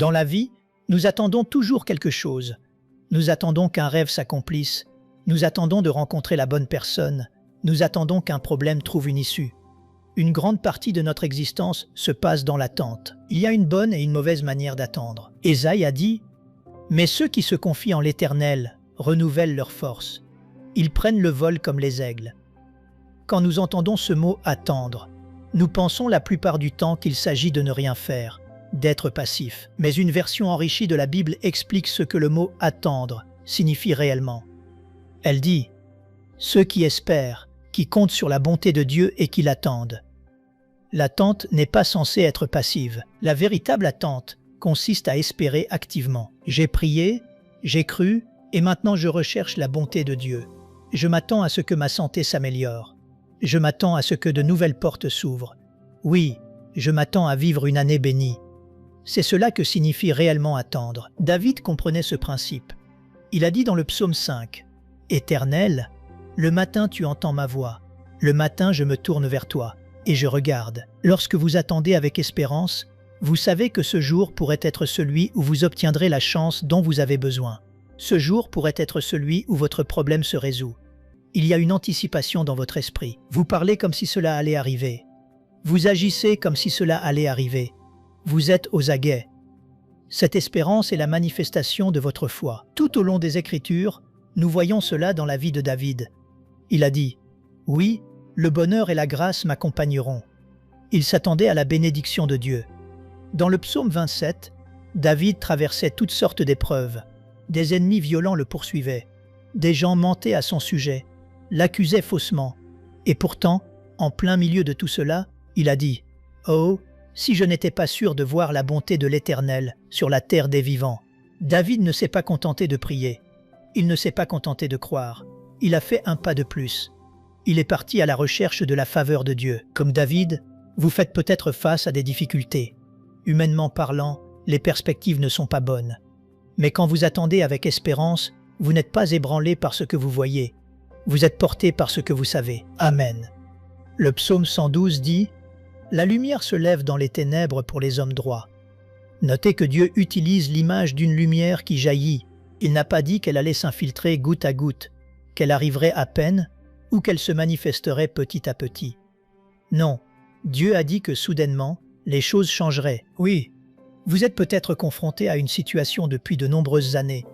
Dans la vie, nous attendons toujours quelque chose. Nous attendons qu'un rêve s'accomplisse. Nous attendons de rencontrer la bonne personne. Nous attendons qu'un problème trouve une issue. Une grande partie de notre existence se passe dans l'attente. Il y a une bonne et une mauvaise manière d'attendre. Ésaïe a dit « Mais ceux qui se confient en l'Éternel renouvellent leurs forces. Ils prennent le vol comme les aigles. » Quand nous entendons ce mot « attendre », nous pensons la plupart du temps qu'il s'agit de ne rien faire, d'être passif. Mais une version enrichie de la Bible explique ce que le mot « attendre » signifie réellement. Elle dit « Ceux qui espèrent, qui comptent sur la bonté de Dieu et qui l'attendent. » L'attente n'est pas censée être passive. La véritable attente consiste à espérer activement. J'ai prié, j'ai cru, et maintenant je recherche la bonté de Dieu. Je m'attends à ce que ma santé s'améliore. Je m'attends à ce que de nouvelles portes s'ouvrent. Oui, je m'attends à vivre une année bénie. C'est cela que signifie réellement attendre. David comprenait ce principe. Il a dit dans le psaume 5, « Éternel, le matin tu entends ma voix. Le matin je me tourne vers toi, et je regarde. » Lorsque vous attendez avec espérance, vous savez que ce jour pourrait être celui où vous obtiendrez la chance dont vous avez besoin. Ce jour pourrait être celui où votre problème se résout. Il y a une anticipation dans votre esprit. Vous parlez comme si cela allait arriver. Vous agissez comme si cela allait arriver. Vous êtes aux aguets. Cette espérance est la manifestation de votre foi. Tout au long des Écritures, nous voyons cela dans la vie de David. Il a dit « Oui, le bonheur et la grâce m'accompagneront. » Il s'attendait à la bénédiction de Dieu. Dans le psaume 27, David traversait toutes sortes d'épreuves. Des ennemis violents le poursuivaient. Des gens mentaient à son sujet, l'accusaient faussement. Et pourtant, en plein milieu de tout cela, il a dit « Oh, si je n'étais pas sûr de voir la bonté de l'Éternel sur la terre des vivants. » David ne s'est pas contenté de prier. Il ne s'est pas contenté de croire. Il a fait un pas de plus. Il est parti à la recherche de la faveur de Dieu. Comme David, vous faites peut-être face à des difficultés. Humainement parlant, les perspectives ne sont pas bonnes. Mais quand vous attendez avec espérance, vous n'êtes pas ébranlé par ce que vous voyez. Vous êtes porté par ce que vous savez. Amen. Le psaume 112 dit « La lumière se lève dans les ténèbres pour les hommes droits. » Notez que Dieu utilise l'image d'une lumière qui jaillit. Il n'a pas dit qu'elle allait s'infiltrer goutte à goutte, qu'elle arriverait à peine ou qu'elle se manifesterait petit à petit. Non, Dieu a dit que soudainement, les choses changeraient. Oui, vous êtes peut-être confronté à une situation depuis de nombreuses années,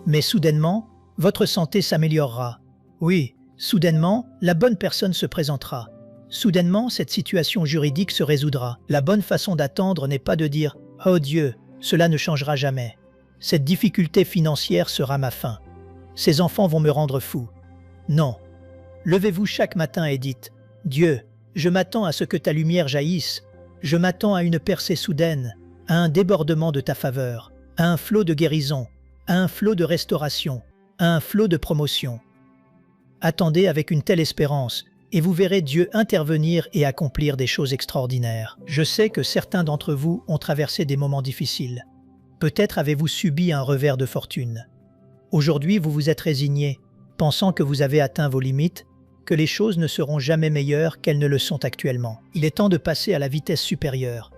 mais soudainement, votre santé s'améliorera. Oui, soudainement, la bonne personne se présentera. Soudainement, cette situation juridique se résoudra. La bonne façon d'attendre n'est pas de dire « Oh Dieu, cela ne changera jamais. Cette difficulté financière sera ma fin. Ces enfants vont me rendre fou. » Non. Levez-vous chaque matin et dites « Dieu, je m'attends à ce que ta lumière jaillisse. Je m'attends à une percée soudaine, à un débordement de ta faveur, à un flot de guérison, à un flot de restauration, à un flot de promotion. » Attendez avec une telle espérance, et vous verrez Dieu intervenir et accomplir des choses extraordinaires. Je sais que certains d'entre vous ont traversé des moments difficiles. Peut-être avez-vous subi un revers de fortune. Aujourd'hui, vous vous êtes résigné, pensant que vous avez atteint vos limites, que les choses ne seront jamais meilleures qu'elles ne le sont actuellement. Il est temps de passer à la vitesse supérieure.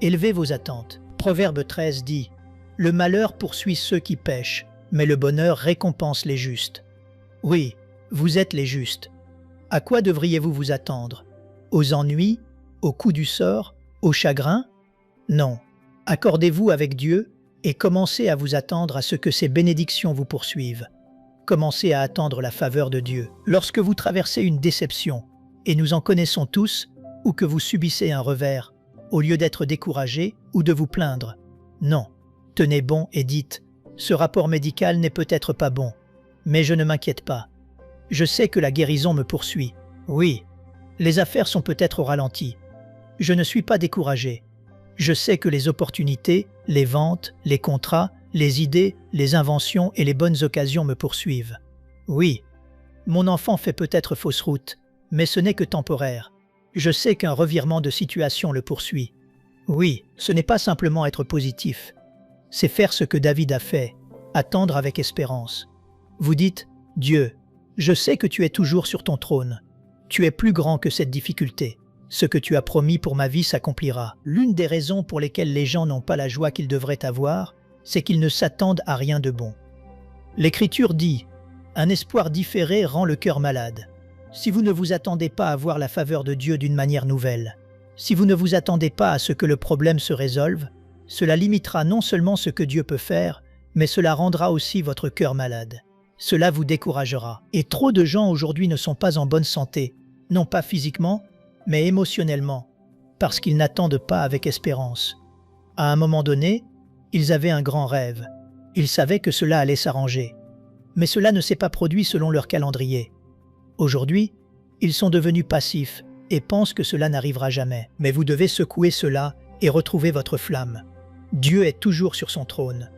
Élevez vos attentes. Proverbe 13 dit « Le malheur poursuit ceux qui pêchent, mais le bonheur récompense les justes. » Oui, vous êtes les justes. À quoi devriez-vous vous attendre? Aux ennuis? Aux coups du sort? Au chagrin? Non. Accordez-vous avec Dieu et commencez à vous attendre à ce que ses bénédictions vous poursuivent. Commencez à attendre la faveur de Dieu. Lorsque vous traversez une déception, et nous en connaissons tous, ou que vous subissez un revers, au lieu d'être découragé ou de vous plaindre, non, tenez bon et dites « Ce rapport médical n'est peut-être pas bon, mais je ne m'inquiète pas. Je sais que la guérison me poursuit. Oui, les affaires sont peut-être au ralenti. Je ne suis pas découragé. Je sais que les opportunités, les ventes, les contrats, les idées, les inventions et les bonnes occasions me poursuivent. Oui, mon enfant fait peut-être fausse route, mais ce n'est que temporaire. Je sais qu'un revirement de situation le poursuit. Oui, ce n'est pas simplement être positif. C'est faire ce que David a fait, attendre avec espérance. Vous dites « Dieu, je sais que tu es toujours sur ton trône. Tu es plus grand que cette difficulté. ce que tu as promis pour ma vie s'accomplira. L'une des raisons pour lesquelles les gens n'ont pas la joie qu'ils devraient avoir, c'est qu'ils ne s'attendent à rien de bon. L'Écriture dit « Un espoir différé rend le cœur malade ». Si vous ne vous attendez pas à voir la faveur de Dieu d'une manière nouvelle, si vous ne vous attendez pas à ce que le problème se résolve, cela limitera non seulement ce que Dieu peut faire, mais cela rendra aussi votre cœur malade. Cela vous découragera. Et trop de gens aujourd'hui ne sont pas en bonne santé, non pas physiquement, mais émotionnellement, parce qu'ils n'attendent pas avec espérance. À un moment donné, ils avaient un grand rêve. Ils savaient que cela allait s'arranger. Mais cela ne s'est pas produit selon leur calendrier. Aujourd'hui, ils sont devenus passifs et pensent que cela n'arrivera jamais. Mais vous devez secouer cela et retrouver votre flamme. Dieu est toujours sur son trône.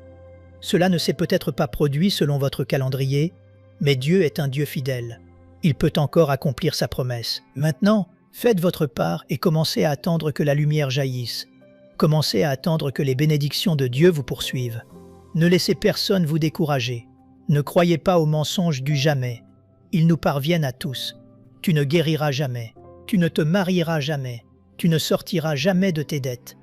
Cela ne s'est peut-être pas produit selon votre calendrier, mais Dieu est un Dieu fidèle. Il peut encore accomplir sa promesse. Maintenant, faites votre part et commencez à attendre que la lumière jaillisse. Commencez à attendre que les bénédictions de Dieu vous poursuivent. Ne laissez personne vous décourager. Ne croyez pas aux mensonges du jamais. Ils nous parviennent à tous. Tu ne guériras jamais. Tu ne te marieras jamais. Tu ne sortiras jamais de tes dettes.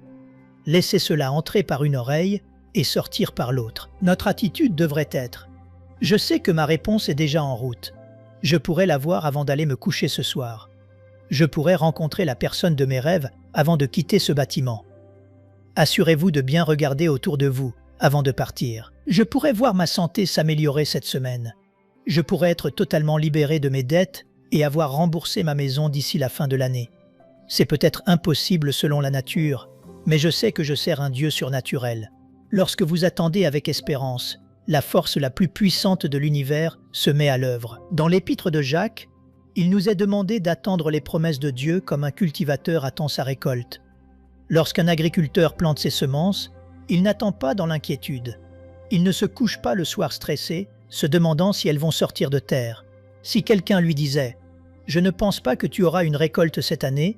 Laissez cela entrer par une oreille et sortir par l'autre. Notre attitude devrait être « Je sais que ma réponse est déjà en route. Je pourrais la voir avant d'aller me coucher ce soir. Je pourrais rencontrer la personne de mes rêves avant de quitter ce bâtiment. Assurez-vous de bien regarder autour de vous avant de partir. Je pourrais voir ma santé s'améliorer cette semaine. Je pourrais être totalement libéré de mes dettes et avoir remboursé ma maison d'ici la fin de l'année. C'est peut-être impossible selon la nature, mais je sais que je sers un Dieu surnaturel. Lorsque vous attendez avec espérance, la force la plus puissante de l'univers se met à l'œuvre. Dans l'épître de Jacques, il nous est demandé d'attendre les promesses de Dieu comme un cultivateur attend sa récolte. Lorsqu'un agriculteur plante ses semences, il n'attend pas dans l'inquiétude. Il ne se couche pas le soir stressé, se demandant si elles vont sortir de terre. Si quelqu'un lui disait « Je ne pense pas que tu auras une récolte cette année »,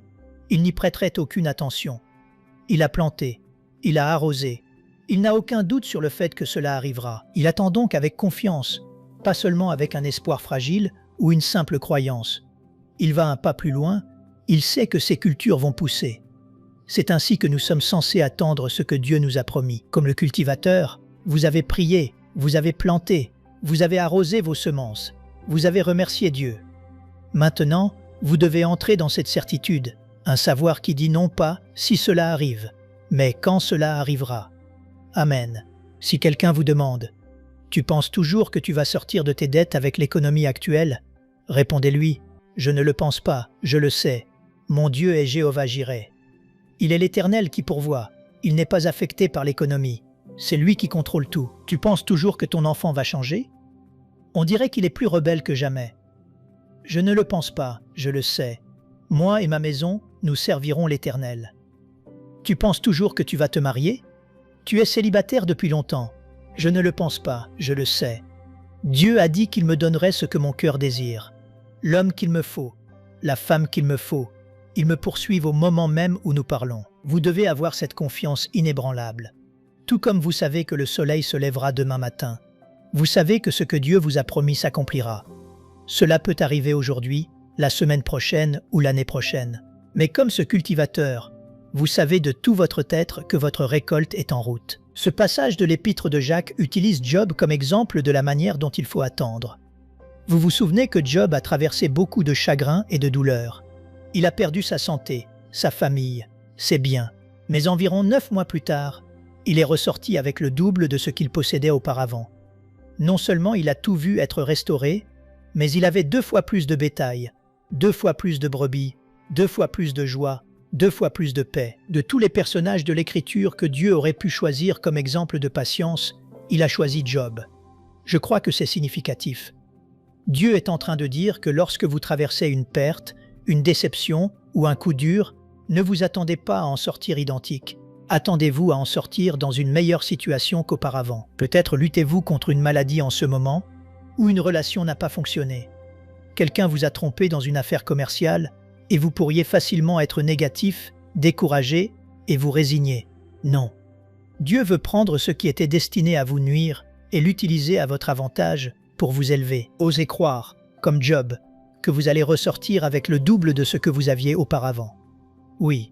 il n'y prêterait aucune attention. Il a planté, il a arrosé, il n'a aucun doute sur le fait que cela arrivera. Il attend donc avec confiance, pas seulement avec un espoir fragile ou une simple croyance. Il va un pas plus loin, il sait que ses cultures vont pousser. C'est ainsi que nous sommes censés attendre ce que Dieu nous a promis. Comme le cultivateur, vous avez prié, vous avez planté, vous avez arrosé vos semences, vous avez remercié Dieu. Maintenant, vous devez entrer dans cette certitude, un savoir qui dit non pas si cela arrive, mais quand cela arrivera. Amen. Si quelqu'un vous demande « Tu penses toujours que tu vas sortir de tes dettes avec l'économie actuelle ?» Répondez-lui « Je ne le pense pas, je le sais. Mon Dieu est Jéhovah Jireh. Il est l'Éternel qui pourvoit. Il n'est pas affecté par l'économie. C'est lui qui contrôle tout. Tu penses toujours que ton enfant va changer? On dirait qu'il est plus rebelle que jamais. Je ne le pense pas, je le sais. Moi et ma maison, nous servirons l'Éternel. Tu penses toujours que tu vas te marier? Tu es célibataire depuis longtemps. Je ne le pense pas, je le sais. Dieu a dit qu'il me donnerait ce que mon cœur désire. L'homme qu'il me faut, la femme qu'il me faut. Ils me poursuivent au moment même où nous parlons. Vous devez avoir cette confiance inébranlable. Tout comme vous savez que le soleil se lèvera demain matin. Vous savez que ce que Dieu vous a promis s'accomplira. Cela peut arriver aujourd'hui, la semaine prochaine ou l'année prochaine. Mais comme ce cultivateur, vous savez de tout votre être que votre récolte est en route. Ce passage de l'épître de Jacques utilise Job comme exemple de la manière dont il faut attendre. Vous vous souvenez que Job a traversé beaucoup de chagrins et de douleurs. Il a perdu sa santé, sa famille, ses biens. Mais environ 9 mois plus tard, il est ressorti avec le double de ce qu'il possédait auparavant. Non seulement il a tout vu être restauré, mais il avait 2 fois plus de bétail, 2 fois plus de brebis, 2 fois plus de joie, 2 fois plus de paix. De tous les personnages de l'Écriture que Dieu aurait pu choisir comme exemple de patience, il a choisi Job. Je crois que c'est significatif. Dieu est en train de dire que lorsque vous traversez une perte, une déception ou un coup dur, ne vous attendez pas à en sortir identique. Attendez-vous à en sortir dans une meilleure situation qu'auparavant. Peut-être luttez-vous contre une maladie en ce moment, ou une relation n'a pas fonctionné. Quelqu'un vous a trompé dans une affaire commerciale, et vous pourriez facilement être négatif, découragé et vous résigner. Non. Dieu veut prendre ce qui était destiné à vous nuire et l'utiliser à votre avantage pour vous élever. Osez croire, comme Job, que vous allez ressortir avec le double de ce que vous aviez auparavant. Oui,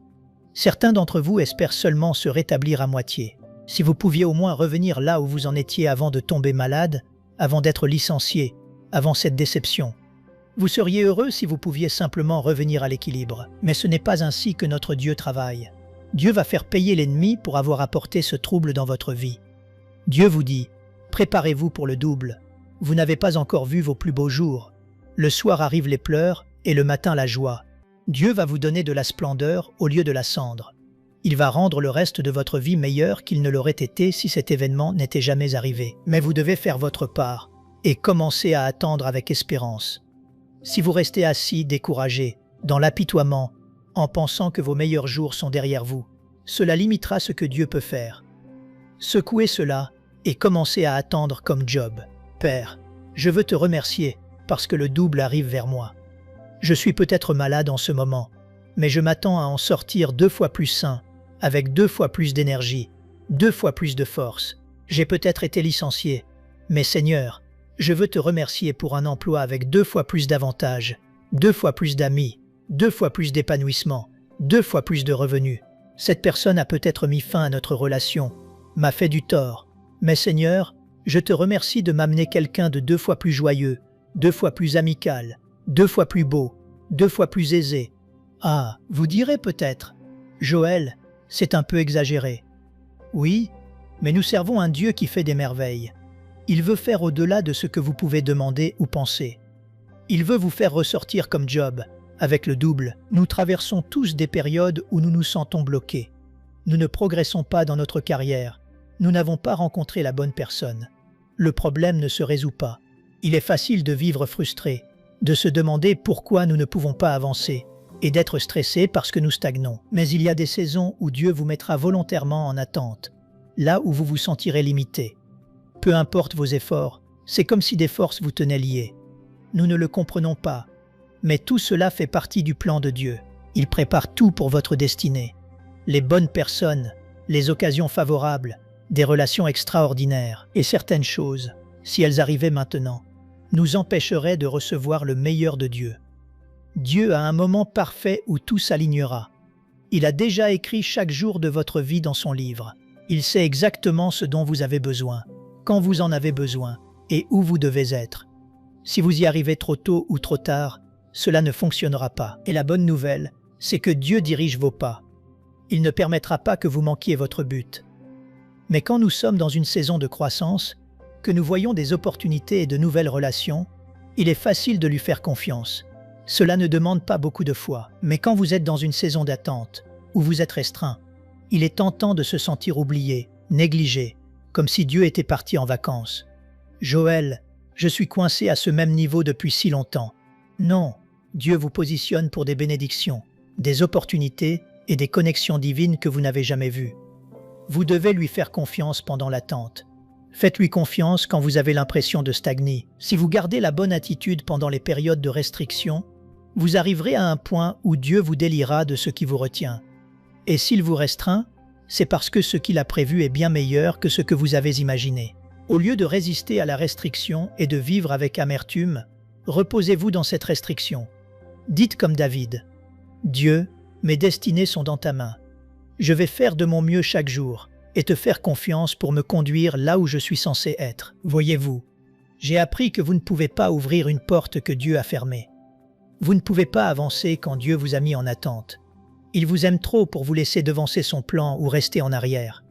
certains d'entre vous espèrent seulement se rétablir à moitié. Si vous pouviez au moins revenir là où vous en étiez avant de tomber malade, avant d'être licencié, avant cette déception. Vous seriez heureux si vous pouviez simplement revenir à l'équilibre. Mais ce n'est pas ainsi que notre Dieu travaille. Dieu va faire payer l'ennemi pour avoir apporté ce trouble dans votre vie. Dieu vous dit, préparez-vous pour le double. Vous n'avez pas encore vu vos plus beaux jours. Le soir arrivent les pleurs et le matin la joie. Dieu va vous donner de la splendeur au lieu de la cendre. Il va rendre le reste de votre vie meilleur qu'il ne l'aurait été si cet événement n'était jamais arrivé. Mais vous devez faire votre part et commencer à attendre avec espérance. Si vous restez assis, découragé, dans l'apitoiement, en pensant que vos meilleurs jours sont derrière vous, cela limitera ce que Dieu peut faire. Secouez cela et commencez à attendre comme Job. Père, je veux te remercier parce que le double arrive vers moi. Je suis peut-être malade en ce moment, mais je m'attends à en sortir 2 fois plus sain, avec 2 fois plus d'énergie, 2 fois plus de force. J'ai peut-être été licencié, mais Seigneur, je veux te remercier pour un emploi avec 2 fois plus d'avantages, 2 fois plus d'amis, 2 fois plus d'épanouissement, 2 fois plus de revenus. Cette personne a peut-être mis fin à notre relation, m'a fait du tort, mais Seigneur, je te remercie de m'amener quelqu'un de 2 fois plus joyeux, 2 fois plus amical, 2 fois plus beau, 2 fois plus aisé. Ah, vous direz peut-être, Joël, c'est un peu exagéré. Oui, mais nous servons un Dieu qui fait des merveilles. Il veut faire au-delà de ce que vous pouvez demander ou penser. Il veut vous faire ressortir comme Job, avec le double. Nous traversons tous des périodes où nous nous sentons bloqués. Nous ne progressons pas dans notre carrière. Nous n'avons pas rencontré la bonne personne. Le problème ne se résout pas. Il est facile de vivre frustré, de se demander pourquoi nous ne pouvons pas avancer, et d'être stressé parce que nous stagnons. Mais il y a des saisons où Dieu vous mettra volontairement en attente, là où vous vous sentirez limité. Peu importe vos efforts, c'est comme si des forces vous tenaient liés. Nous ne le comprenons pas, mais tout cela fait partie du plan de Dieu. Il prépare tout pour votre destinée. Les bonnes personnes, les occasions favorables, des relations extraordinaires et certaines choses, si elles arrivaient maintenant, nous empêcheraient de recevoir le meilleur de Dieu. Dieu a un moment parfait où tout s'alignera. Il a déjà écrit chaque jour de votre vie dans son livre. Il sait exactement ce dont vous avez besoin, quand vous en avez besoin et où vous devez être. Si vous y arrivez trop tôt ou trop tard, cela ne fonctionnera pas. Et la bonne nouvelle, c'est que Dieu dirige vos pas. Il ne permettra pas que vous manquiez votre but. Mais quand nous sommes dans une saison de croissance, que nous voyons des opportunités et de nouvelles relations, il est facile de lui faire confiance. Cela ne demande pas beaucoup de foi. Mais quand vous êtes dans une saison d'attente, où vous êtes restreint, il est tentant de se sentir oublié, négligé, comme si Dieu était parti en vacances. Joël, je suis coincé à ce même niveau depuis si longtemps. Non, Dieu vous positionne pour des bénédictions, des opportunités et des connexions divines que vous n'avez jamais vues. Vous devez lui faire confiance pendant l'attente. Faites-lui confiance quand vous avez l'impression de stagner. Si vous gardez la bonne attitude pendant les périodes de restriction, vous arriverez à un point où Dieu vous déliera de ce qui vous retient. Et s'il vous restreint, c'est parce que ce qu'il a prévu est bien meilleur que ce que vous avez imaginé. Au lieu de résister à la restriction et de vivre avec amertume, reposez-vous dans cette restriction. Dites comme David, « Dieu, mes destinées sont dans ta main. Je vais faire de mon mieux chaque jour et te faire confiance pour me conduire là où je suis censé être. » Voyez-vous, j'ai appris que vous ne pouvez pas ouvrir une porte que Dieu a fermée. Vous ne pouvez pas avancer quand Dieu vous a mis en attente. Il vous aime trop pour vous laisser devancer son plan ou rester en arrière.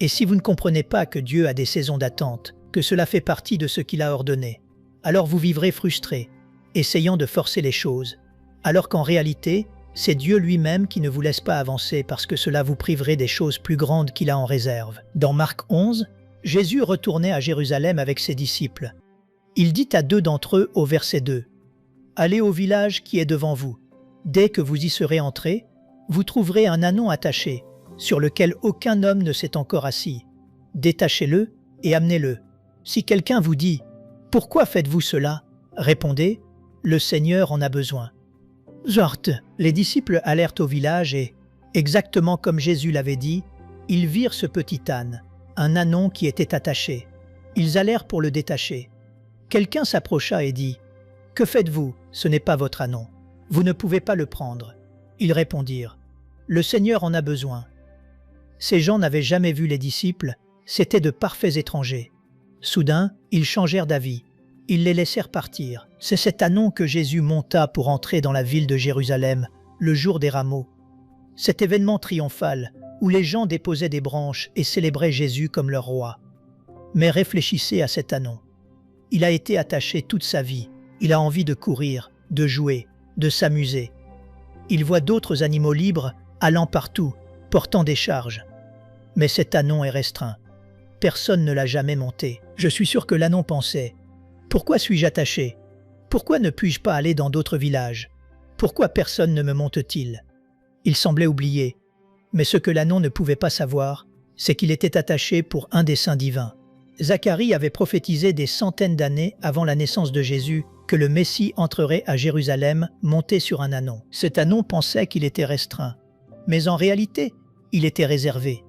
Et si vous ne comprenez pas que Dieu a des saisons d'attente, que cela fait partie de ce qu'il a ordonné, alors vous vivrez frustré, essayant de forcer les choses, alors qu'en réalité, c'est Dieu lui-même qui ne vous laisse pas avancer parce que cela vous priverait des choses plus grandes qu'il a en réserve. Dans Marc 11, Jésus retournait à Jérusalem avec ses disciples. Il dit à 2 d'entre eux au verset 2, « Allez au village qui est devant vous. Dès que vous y serez entrés, vous trouverez un ânon attaché, sur lequel aucun homme ne s'est encore assis. Détachez-le et amenez-le. Si quelqu'un vous dit « Pourquoi faites-vous cela ?» répondez « Le Seigneur en a besoin. » Sorte, les disciples allèrent au village et, exactement comme Jésus l'avait dit, ils virent ce petit âne, un ânon qui était attaché. Ils allèrent pour le détacher. Quelqu'un s'approcha et dit « Que faites-vous? Ce n'est pas votre ânon. Vous ne pouvez pas le prendre. » Ils répondirent Le Seigneur en a besoin. Ces gens n'avaient jamais vu les disciples, c'étaient de parfaits étrangers. Soudain, ils changèrent d'avis. Ils les laissèrent partir. C'est cet ânon que Jésus monta pour entrer dans la ville de Jérusalem, le jour des rameaux. Cet événement triomphal, où les gens déposaient des branches et célébraient Jésus comme leur roi. Mais réfléchissez à cet ânon. Il a été attaché toute sa vie. Il a envie de courir, de jouer, de s'amuser. Il voit d'autres animaux libres, allant partout, portant des charges. Mais cet ânon est restreint. Personne ne l'a jamais monté. Je suis sûr que l'ânon pensait « Pourquoi suis-je attaché? Pourquoi ne puis-je pas aller dans d'autres villages? Pourquoi personne ne me monte-t-il » Il semblait oublier. Mais ce que l'ânon ne pouvait pas savoir, c'est qu'il était attaché pour un dessein divin. Zacharie avait prophétisé des centaines d'années avant la naissance de Jésus que le Messie entrerait à Jérusalem monté sur un ânon. Cet ânon pensait qu'il était restreint, mais en réalité, il était réservé.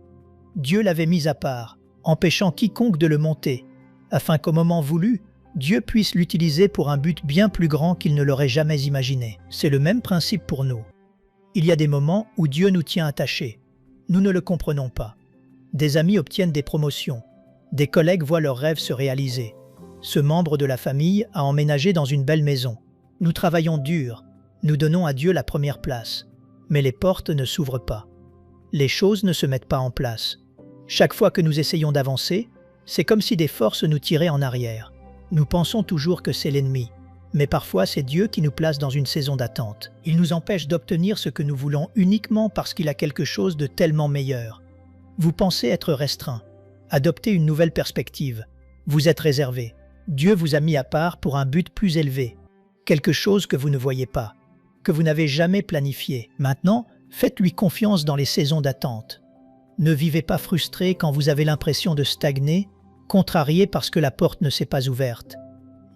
Dieu l'avait mis à part, empêchant quiconque de le monter, afin qu'au moment voulu, Dieu puisse l'utiliser pour un but bien plus grand qu'il ne l'aurait jamais imaginé. C'est le même principe pour nous. Il y a des moments où Dieu nous tient attachés. Nous ne le comprenons pas. Des amis obtiennent des promotions. Des collègues voient leurs rêves se réaliser. Ce membre de la famille a emménagé dans une belle maison. Nous travaillons dur. Nous donnons à Dieu la première place. Mais les portes ne s'ouvrent pas. Les choses ne se mettent pas en place. Chaque fois que nous essayons d'avancer, c'est comme si des forces nous tiraient en arrière. Nous pensons toujours que c'est l'ennemi. Mais parfois, c'est Dieu qui nous place dans une saison d'attente. Il nous empêche d'obtenir ce que nous voulons uniquement parce qu'il a quelque chose de tellement meilleur. Vous pensez être restreint. Adoptez une nouvelle perspective. Vous êtes réservé. Dieu vous a mis à part pour un but plus élevé. Quelque chose que vous ne voyez pas, que vous n'avez jamais planifié. Maintenant, faites-lui confiance dans les saisons d'attente. Ne vivez pas frustré quand vous avez l'impression de stagner, contrarié parce que la porte ne s'est pas ouverte.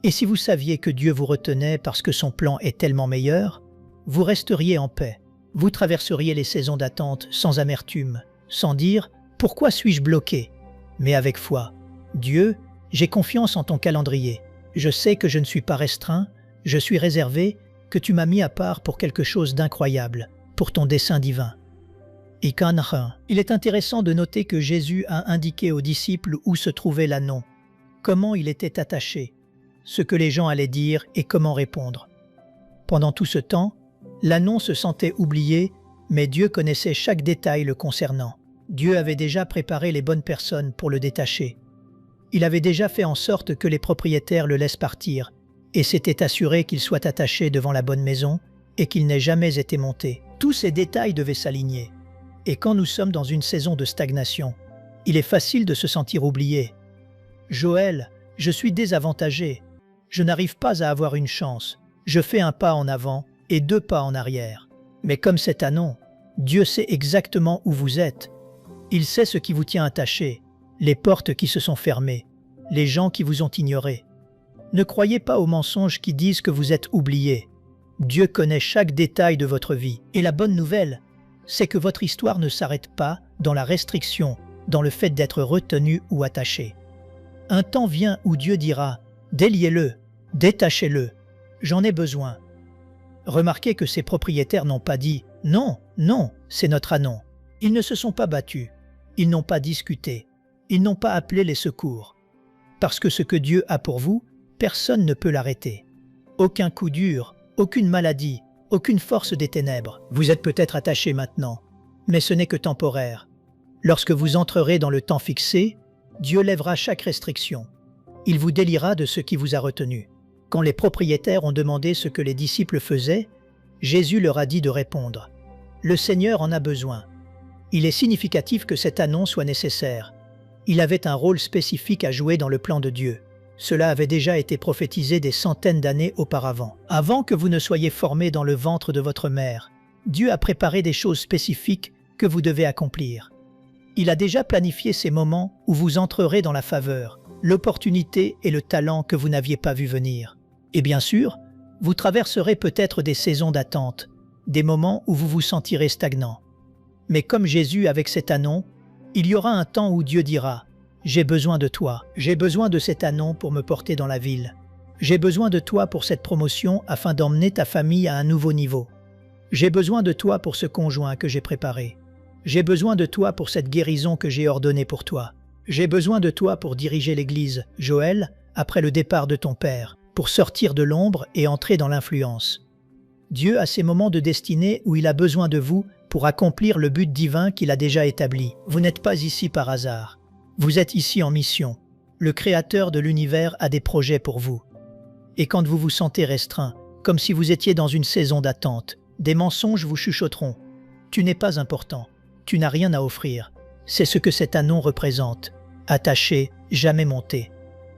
Et si vous saviez que Dieu vous retenait parce que son plan est tellement meilleur, vous resteriez en paix. Vous traverseriez les saisons d'attente sans amertume, sans dire « Pourquoi suis-je bloqué ?» mais avec foi. « Dieu, j'ai confiance en ton calendrier. Je sais que je ne suis pas restreint, je suis réservé, que tu m'as mis à part pour quelque chose d'incroyable, pour ton dessein divin. » Il est intéressant de noter que Jésus a indiqué aux disciples où se trouvait l'ânon, comment il était attaché, ce que les gens allaient dire et comment répondre. Pendant tout ce temps, l'ânon se sentait oublié, mais Dieu connaissait chaque détail le concernant. Dieu avait déjà préparé les bonnes personnes pour le détacher. Il avait déjà fait en sorte que les propriétaires le laissent partir et s'était assuré qu'il soit attaché devant la bonne maison et qu'il n'ait jamais été monté. Tous ces détails devaient s'aligner. Et quand nous sommes dans une saison de stagnation, il est facile de se sentir oublié. « Joël, je suis désavantagé. Je n'arrive pas à avoir une chance. Je fais un pas en avant et 2 pas en arrière. » Mais comme cet ânon, Dieu sait exactement où vous êtes. Il sait ce qui vous tient attaché, les portes qui se sont fermées, les gens qui vous ont ignoré. Ne croyez pas aux mensonges qui disent que vous êtes oublié. Dieu connaît chaque détail de votre vie. Et la bonne nouvelle, c'est que votre histoire ne s'arrête pas dans la restriction, dans le fait d'être retenu ou attaché. Un temps vient où Dieu dira « Déliez-le, détachez-le, j'en ai besoin ». Remarquez que ses propriétaires n'ont pas dit « Non, non, c'est notre ânon ». Ils ne se sont pas battus, ils n'ont pas discuté, ils n'ont pas appelé les secours. Parce que ce que Dieu a pour vous, personne ne peut l'arrêter. Aucun coup dur, aucune maladie, aucune force des ténèbres. Vous êtes peut-être attaché maintenant, mais ce n'est que temporaire. Lorsque vous entrerez dans le temps fixé, Dieu lèvera chaque restriction. Il vous déliera de ce qui vous a retenu. Quand les propriétaires ont demandé ce que les disciples faisaient, Jésus leur a dit de répondre. Le Seigneur en a besoin. Il est significatif que cet ânon soit nécessaire. Il avait un rôle spécifique à jouer dans le plan de Dieu. Cela avait déjà été prophétisé des centaines d'années auparavant. Avant que vous ne soyez formés dans le ventre de votre mère, Dieu a préparé des choses spécifiques que vous devez accomplir. Il a déjà planifié ces moments où vous entrerez dans la faveur, l'opportunité et le talent que vous n'aviez pas vu venir. Et bien sûr, vous traverserez peut-être des saisons d'attente, des moments où vous vous sentirez stagnant. Mais comme Jésus avec cet ânon, il y aura un temps où Dieu dira « J'ai besoin de toi, j'ai besoin de cet ânon pour me porter dans la ville. J'ai besoin de toi pour cette promotion afin d'emmener ta famille à un nouveau. J'ai besoin de toi pour ce conjoint que j'ai préparé. J'ai besoin de toi pour cette guérison que j'ai ordonnée pour toi. J'ai besoin de toi pour diriger l'Église, Joël, après le départ de ton père, pour sortir de l'ombre et entrer dans l'influence. Dieu a ces moments de destinée où il a besoin de vous pour accomplir le but divin qu'il a déjà établi. Vous n'êtes pas ici par hasard. Vous êtes ici en mission. Le Créateur de l'univers a des projets pour vous. Et quand vous vous sentez restreint, comme si vous étiez dans une saison d'attente, des mensonges vous chuchoteront. Tu n'es pas important. Tu n'as rien à offrir. C'est ce que cet anon représente. Attaché, jamais monté.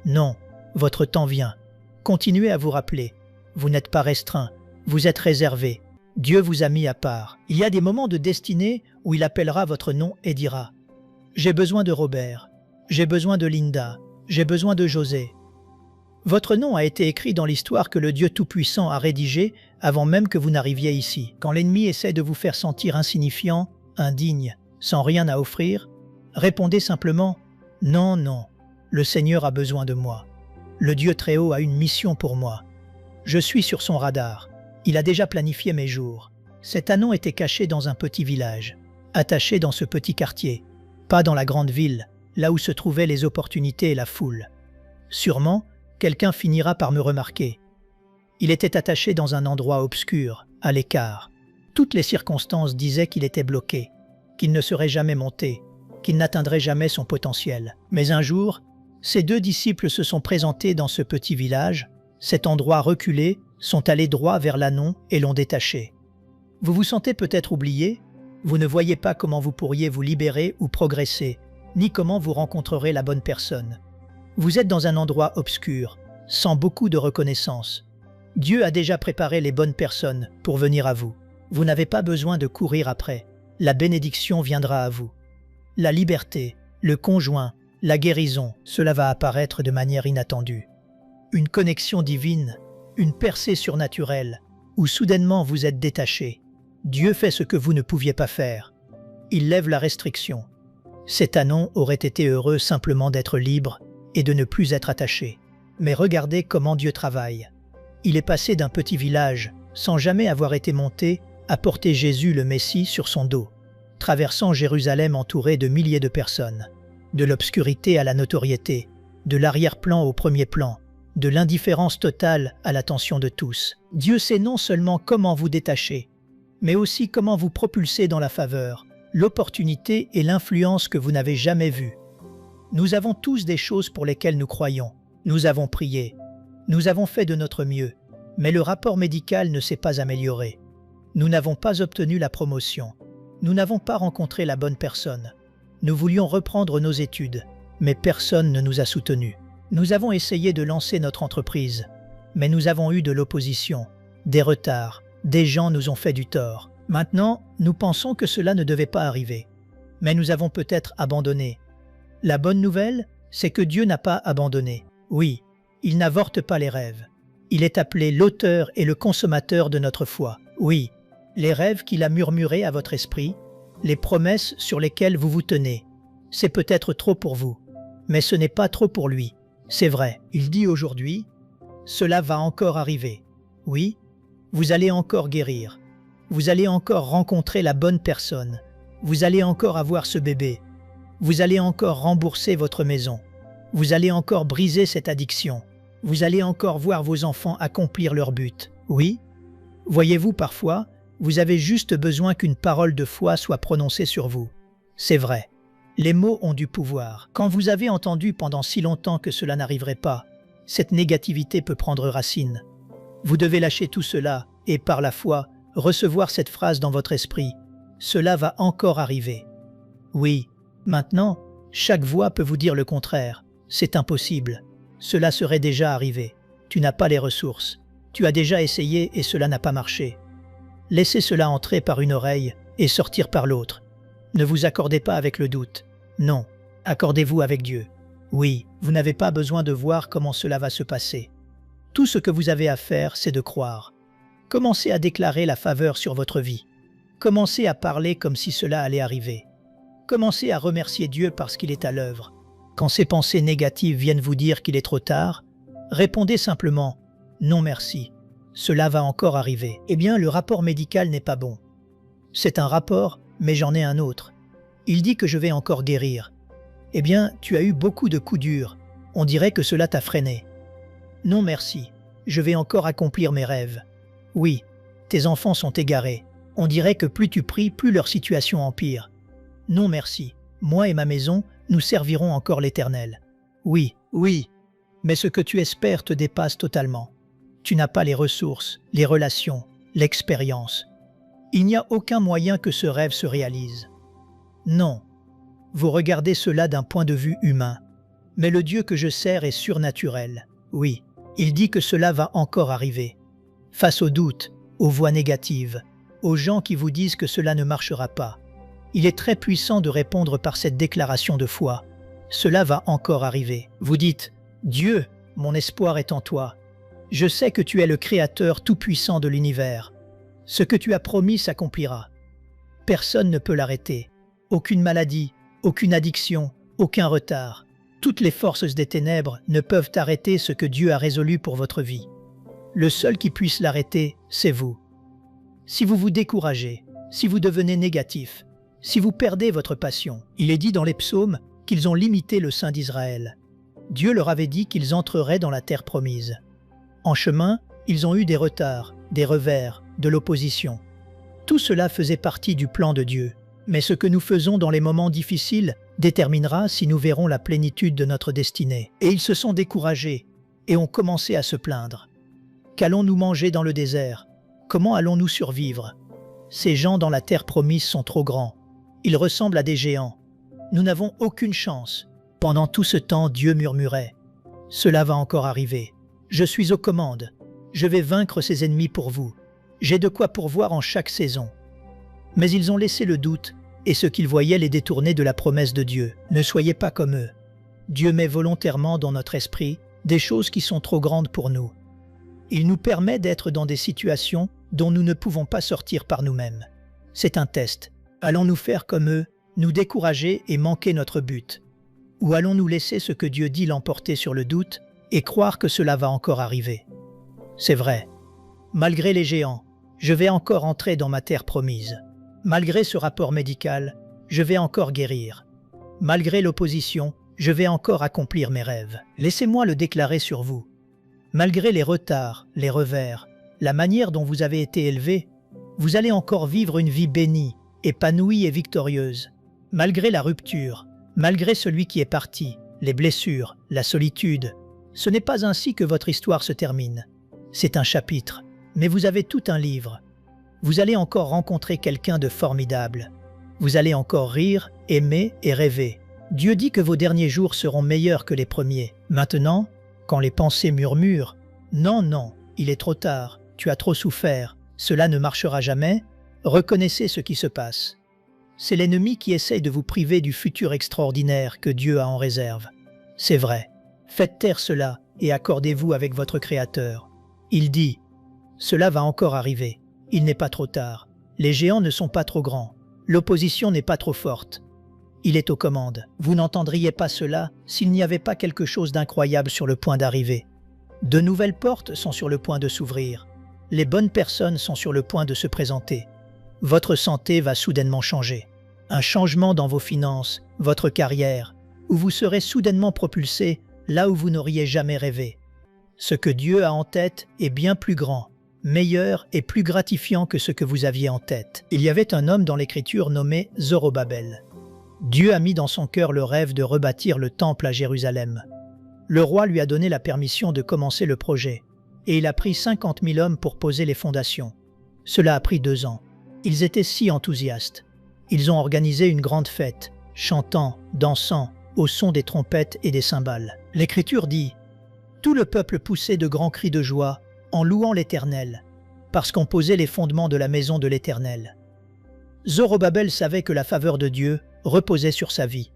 Non, votre temps vient. Continuez à vous rappeler. Vous n'êtes pas restreint. Vous êtes réservé. Dieu vous a mis à part. Il y a des moments de destinée où il appellera votre nom et dira « J'ai besoin de Robert. J'ai besoin de Linda. J'ai besoin de José. » Votre nom a été écrit dans l'histoire que le Dieu Tout-Puissant a rédigée avant même que vous n'arriviez ici. Quand l'ennemi essaie de vous faire sentir insignifiant, indigne, sans rien à offrir, répondez simplement « Non, non, le Seigneur a besoin de moi. Le Dieu Très-Haut a une mission pour moi. Je suis sur son radar. Il a déjà planifié mes jours. » Cet anon était caché dans un petit village, attaché dans ce petit quartier, pas dans la grande ville, là où se trouvaient les opportunités et la foule. Sûrement, quelqu'un finira par me remarquer. Il était attaché dans un endroit obscur, à l'écart. Toutes les circonstances disaient qu'il était bloqué, qu'il ne serait jamais monté, qu'il n'atteindrait jamais son potentiel. Mais un jour, ces deux disciples se sont présentés dans ce petit village, cet endroit reculé, sont allés droit vers l'anon et l'ont détaché. Vous vous sentez peut-être oublié, vous ne voyez pas comment vous pourriez vous libérer ou progresser, ni comment vous rencontrerez la bonne personne. Vous êtes dans un endroit obscur, sans beaucoup de reconnaissance. Dieu a déjà préparé les bonnes personnes pour venir à vous. Vous n'avez pas besoin de courir après. La bénédiction viendra à vous. La liberté, le conjoint, la guérison, cela va apparaître de manière inattendue. Une connexion divine, une percée surnaturelle, où soudainement vous êtes détaché. Dieu fait ce que vous ne pouviez pas faire. Il lève la restriction. Cet anon aurait été heureux simplement d'être libre et de ne plus être attaché. Mais regardez comment Dieu travaille. Il est passé d'un petit village, sans jamais avoir été monté, à porter Jésus le Messie sur son dos, traversant Jérusalem entouré de milliers de personnes, de l'obscurité à la notoriété, de l'arrière-plan au premier plan, de l'indifférence totale à l'attention de tous. Dieu sait non seulement comment vous détacher, mais aussi comment vous propulser dans la faveur, l'opportunité et l'influence que vous n'avez jamais vues. Nous avons tous des choses pour lesquelles nous croyons. Nous avons prié. Nous avons fait de notre mieux. Mais le rapport médical ne s'est pas amélioré. Nous n'avons pas obtenu la promotion. Nous n'avons pas rencontré la bonne personne. Nous voulions reprendre nos études, mais personne ne nous a soutenus. Nous avons essayé de lancer notre entreprise, mais nous avons eu de l'opposition, des retards, des gens nous ont fait du tort. Maintenant, nous pensons que cela ne devait pas arriver. Mais nous avons peut-être abandonné. La bonne nouvelle, c'est que Dieu n'a pas abandonné. Oui, il n'avorte pas les rêves. Il est appelé l'auteur et le consommateur de notre foi. Oui, les rêves qu'il a murmurés à votre esprit, les promesses sur lesquelles vous vous tenez, c'est peut-être trop pour vous, mais ce n'est pas trop pour lui. C'est vrai, il dit aujourd'hui, cela va encore arriver. Oui, vous allez encore guérir. Vous allez encore rencontrer la bonne personne. Vous allez encore avoir ce bébé. Vous allez encore rembourser votre maison. Vous allez encore briser cette addiction. Vous allez encore voir vos enfants accomplir leur but. Oui, voyez-vous parfois, vous avez juste besoin qu'une parole de foi soit prononcée sur vous. C'est vrai. Les mots ont du pouvoir. Quand vous avez entendu pendant si longtemps que cela n'arriverait pas, cette négativité peut prendre racine. Vous devez lâcher tout cela et, par la foi, recevoir cette phrase dans votre esprit. Cela va encore arriver. Oui, maintenant, chaque voix peut vous dire le contraire. C'est impossible. Cela serait déjà arrivé. Tu n'as pas les ressources. Tu as déjà essayé et cela n'a pas marché. Laissez cela entrer par une oreille et sortir par l'autre. Ne vous accordez pas avec le doute. Non, accordez-vous avec Dieu. Oui, vous n'avez pas besoin de voir comment cela va se passer. Tout ce que vous avez à faire, c'est de croire. Commencez à déclarer la faveur sur votre vie. Commencez à parler comme si cela allait arriver. Commencez à remercier Dieu parce qu'il est à l'œuvre. Quand ces pensées négatives viennent vous dire qu'il est trop tard, répondez simplement « Non merci, cela va encore arriver. Eh bien, le rapport médical n'est pas bon. C'est un rapport, mais j'en ai un autre. Il dit que je vais encore guérir. Eh bien, tu as eu beaucoup de coups durs. On dirait que cela t'a freiné. Non merci, je vais encore accomplir mes rêves. Oui, tes enfants sont égarés. On dirait que plus tu pries, plus leur situation empire. Non merci, moi et ma maison, nous servirons encore l'Éternel. Oui, oui, mais ce que tu espères te dépasse totalement. Tu n'as pas les ressources, les relations, l'expérience. Il n'y a aucun moyen que ce rêve se réalise. Non, vous regardez cela d'un point de vue humain. Mais le Dieu que je sers est surnaturel. Oui, il dit que cela va encore arriver. Face aux doutes, aux voix négatives, aux gens qui vous disent que cela ne marchera pas, il est très puissant de répondre par cette déclaration de foi. Cela va encore arriver. Vous dites, Dieu, mon espoir est en toi. Je sais que tu es le Créateur tout-puissant de l'univers. Ce que tu as promis s'accomplira. Personne ne peut l'arrêter. Aucune maladie, aucune addiction, aucun retard. Toutes les forces des ténèbres ne peuvent arrêter ce que Dieu a résolu pour votre vie. Le seul qui puisse l'arrêter, c'est vous. Si vous vous découragez, si vous devenez négatif, si vous perdez votre passion, il est dit dans les psaumes qu'ils ont limité le sein d'Israël. Dieu leur avait dit qu'ils entreraient dans la terre promise. En chemin, ils ont eu des retards, des revers, de l'opposition. Tout cela faisait partie du plan de Dieu. Mais ce que nous faisons dans les moments difficiles déterminera si nous verrons la plénitude de notre destinée. Et ils se sont découragés et ont commencé à se plaindre. Qu'allons-nous manger dans le désert? Comment allons-nous survivre? Ces gens dans la terre promise sont trop grands. Ils ressemblent à des géants. Nous n'avons aucune chance. Pendant tout ce temps, Dieu murmurait. Cela va encore arriver. Je suis aux commandes. Je vais vaincre ces ennemis pour vous. J'ai de quoi pourvoir en chaque saison. Mais ils ont laissé le doute et ce qu'ils voyaient les détourner de la promesse de Dieu. Ne soyez pas comme eux. Dieu met volontairement dans notre esprit des choses qui sont trop grandes pour nous. Il nous permet d'être dans des situations dont nous ne pouvons pas sortir par nous-mêmes. C'est un test. Allons-nous faire comme eux, nous décourager et manquer notre but? Ou allons-nous laisser ce que Dieu dit l'emporter sur le doute et croire que cela va encore arriver? C'est vrai. Malgré les géants, je vais encore entrer dans ma terre promise. Malgré ce rapport médical, je vais encore guérir. Malgré l'opposition, je vais encore accomplir mes rêves. Laissez-moi le déclarer sur vous. Malgré les retards, les revers, la manière dont vous avez été élevé, vous allez encore vivre une vie bénie, épanouie et victorieuse. Malgré la rupture, malgré celui qui est parti, les blessures, la solitude, ce n'est pas ainsi que votre histoire se termine. C'est un chapitre, mais vous avez tout un livre. Vous allez encore rencontrer quelqu'un de formidable. Vous allez encore rire, aimer et rêver. Dieu dit que vos derniers jours seront meilleurs que les premiers. Maintenant, quand les pensées murmurent « Non, non, il est trop tard, tu as trop souffert, cela ne marchera jamais », reconnaissez ce qui se passe. C'est l'ennemi qui essaye de vous priver du futur extraordinaire que Dieu a en réserve. C'est vrai. Faites taire cela et accordez-vous avec votre Créateur. Il dit « Cela va encore arriver. Il n'est pas trop tard. Les géants ne sont pas trop grands. L'opposition n'est pas trop forte. Il est aux commandes. Vous n'entendriez pas cela s'il n'y avait pas quelque chose d'incroyable sur le point d'arriver. De nouvelles portes sont sur le point de s'ouvrir. Les bonnes personnes sont sur le point de se présenter. Votre santé va soudainement changer. Un changement dans vos finances, votre carrière, où vous serez soudainement propulsé là où vous n'auriez jamais rêvé. Ce que Dieu a en tête est bien plus grand, meilleur et plus gratifiant que ce que vous aviez en tête. Il y avait un homme dans l'Écriture nommé Zorobabel. Dieu a mis dans son cœur le rêve de rebâtir le temple à Jérusalem. Le roi lui a donné la permission de commencer le projet, et il a pris 50 000 hommes pour poser les fondations. Cela a pris 2 ans. Ils étaient si enthousiastes. Ils ont organisé une grande fête, chantant, dansant, au son des trompettes et des cymbales. L'Écriture dit « Tout le peuple poussait de grands cris de joie en louant l'Éternel, parce qu'on posait les fondements de la maison de l'Éternel. » Zorobabel savait que la faveur de Dieu reposait sur sa vie.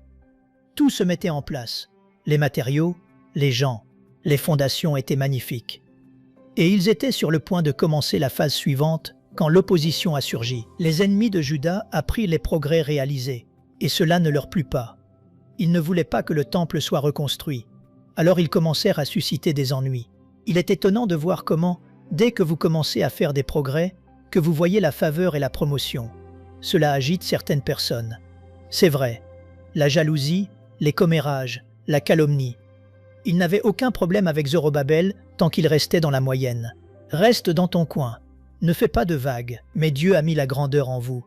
Tout se mettait en place. Les matériaux, les gens, les fondations étaient magnifiques. Et ils étaient sur le point de commencer la phase suivante quand l'opposition a surgi. Les ennemis de Juda apprirent les progrès réalisés, et cela ne leur plut pas. Ils ne voulaient pas que le temple soit reconstruit. Alors ils commencèrent à susciter des ennuis. Il est étonnant de voir comment, Dès que vous commencez à faire des progrès, que vous voyez la faveur et la promotion, cela agite certaines personnes. C'est vrai, la jalousie, les commérages, la calomnie. Il n'avait aucun problème avec Zorobabel tant qu'il restait dans la moyenne. Reste dans ton coin, ne fais pas de vagues, mais Dieu a mis la grandeur en vous.